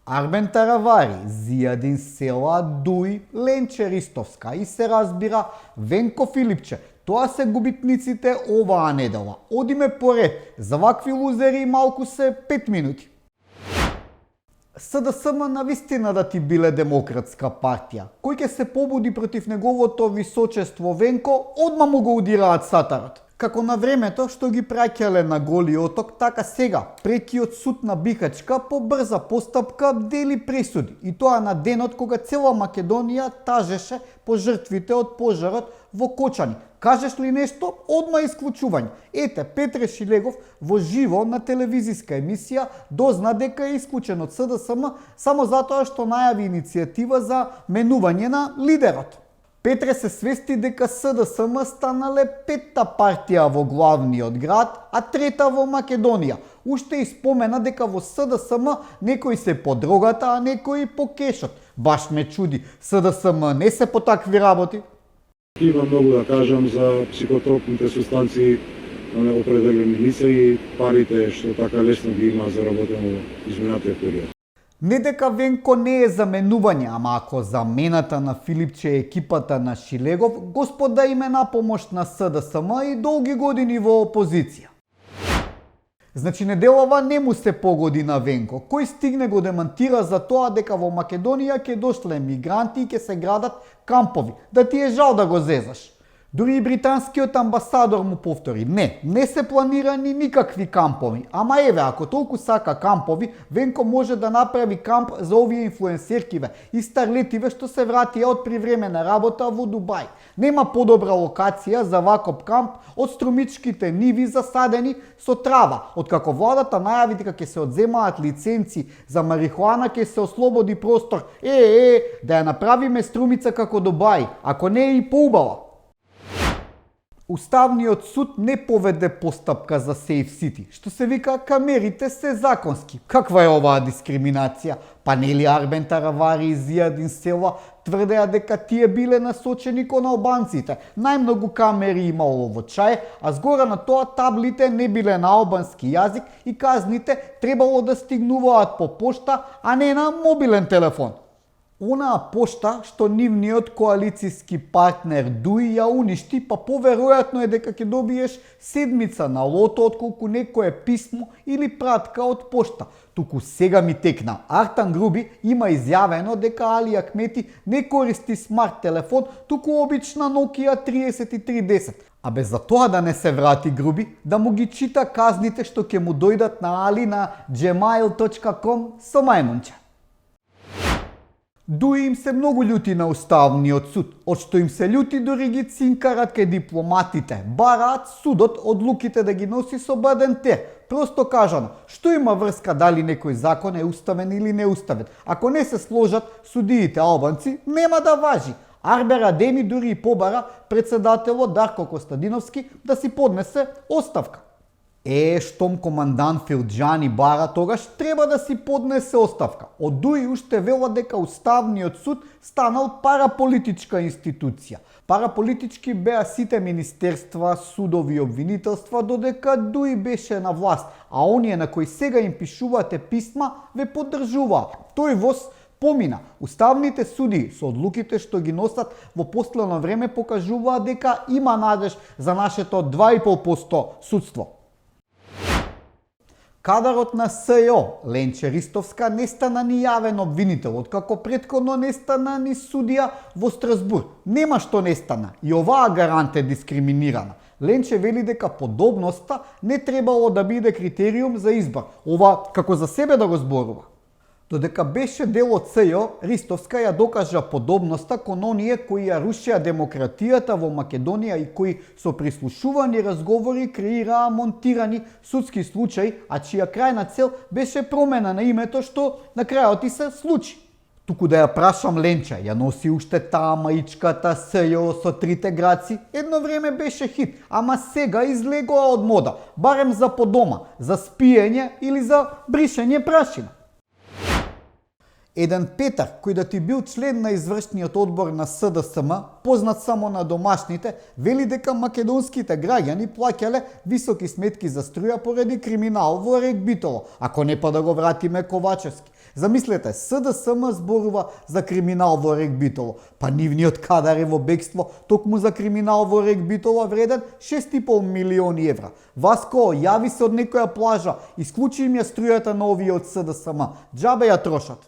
Арбен Таравари, Зијадин Села, Дуј, Ленче Ристовска и се разбира Венко Филипче. Тоа се губитниците оваа недела. Одиме поред, за вакви лузери малку се 5 минути. СДСМ навистина да ти биле демократска партија. Кој ќе се побуди против неговото височество Венко, одма му го удираат сатарот. Како на времето што ги праќале на Голи оток, така сега прекиот суд на Бихачка по брза постапка дели пресуди. И тоа на денот кога цела Македонија тажеше по жртвите од пожарот во Кочани. Кажеш ли нешто? Одма исклучување. Ете, Петре Шилегов во живо на телевизиска емисија дозна дека е исклучен од СДСМ само затоа што најави иницијатива за менување на лидерот. Петре се свести дека СДСМ станале 5-та партија во главниот град, а 3-та во Македонија. Уште и спомена дека во СДСМ некои се по дрогата, а некои по кешот. Баш ме чуди, СДСМ не се по такви работи. Има многу да кажам за психотропните субстанции, определени лица и парите што така лесно ги има заработено изминатиот период. Не дека Венко не е за менување, ама ако замената на Филипче е екипата на Шилегов, господа им е на помош на СДСМ и долги години во опозиција. Значи неделава не му се погоди на Венко. Кој стигне го демантира за тоа дека во Македонија ќе дошле мигранти и ќе се градат кампови. Да ти е жал да го зезаш. Дури и британскиот амбасадор му повтори, не се планирани никакви кампови. Ама еве, ако толку сака кампови, Венко може да направи камп за овие инфлуенсеркиве и старлетиве што се вратија од привремена работа во Дубај. Нема подобра локација за ваков камп од струмичките ниви засадени со трава. Откако владата најави дека ќе се одземаат лиценци за марихуана, ќе се ослободи простор. Да ја направиме струмица како Дубај, ако не е и поубава. Уставниот суд не поведе постапка за Сейф Сити, што се вика камерите се законски. Каква е оваа дискриминација? Па нели Арбен Таравари и Зијадин Села тврдеа дека тие биле насочени кон албанците. Најмногу камери имало во Чај, а згора на тоа таблите не биле на албански јазик и казните требало да стигнуваат по пошта, а не на мобилен телефон. Онаа пошта што нивниот коалициски партнер Дуј ја уништи, па поверојатно е дека ќе добиеш седмица на лото отколку некое писмо или пратка од пошта. Туку сега ми текна. Артан Груби има изјавено дека Али Акмети не користи смарт телефон, туку обична Nokia 3310. А без за тоа да не се врати Груби, да му ги чита казните што ќе му дојдат на Али на gmail.com со мајмунче. Дуи им се многу љути на Уставниот суд, од што им се љути дури ги цинкарат кај дипломатите, бараат судот одлуките да ги носи со БДНТ. Просто кажано, што има врска дали некој закон е уставен или неуставен? Ако не се сложат судиите албанци, нема да важи. Арбер Адеми дури и побара председателот Дарко Костадиновски да си поднесе оставка. Штом командант Филџани бара, тогаш треба да си поднесе оставка. Од Дуи уште велат дека Уставниот суд станал параполитичка институција. Параполитички беа сите министерства, судови и обвинителства додека Дуи беше на власт, а оние на кои сега им пишувате писма ве поддржуваа. Тој воз помина. Уставните суди со одлуките што ги носат во последно време покажуваат дека има надеж за нашето 2,5% судство. Кадарот на СЈО, Ленче Ристовска, не стана ни јавен обвинител, откако претходно не стана ни судија во Страсбур. Нема што не стана, и оваа гарант е дискриминирана. Ленче вели дека подобноста не требало да биде критериум за избор. Ова како за себе да го зборува. Додека беше дел од СЈО, Ристовска ја докажа подобноста кон оние кои ја рушеа демократијата во Македонија и кои со прислушувани разговори креираа монтирани судски случаи, а чија крајна цел беше промена на името што на крајот и се случи. Туку да ја прашам Ленче, ја носи уште таа маичката СЈО со 3 граци? Едно време беше хит, ама сега излегоа од мода, барем за по дома, за спиење или за бришење прашина. Еден Петар, кој да ти бил член на извршниот одбор на СДСМ, познат само на домашните, вели дека македонските граѓани плаќале високи сметки за струја поради криминал во Рек Битола, ако не па да го вратиме Ковачевски. Замислете, СДСМ зборува за криминал во Рек Битола, па нивниот кадар е во бегство токму за криминал во Рек Битола вреден 6,5 милиони евра. Васко, јави се од некоја плажа, исклучи им ја струјата на овие од СДСМ, џабе ја трошат.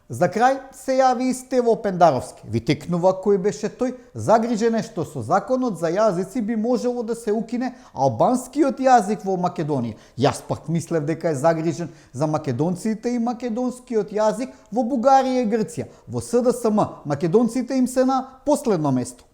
За крај се јави и Стево Пендаровски. Ви текнува кој беше тој, загрижен е што со законот за јазици би можело да се укине албанскиот јазик во Македонија. Јас пак мислев дека е загрижен за македонците и македонскиот јазик во Бугарија и Грција. Во СДСМ македонците им се на последно место.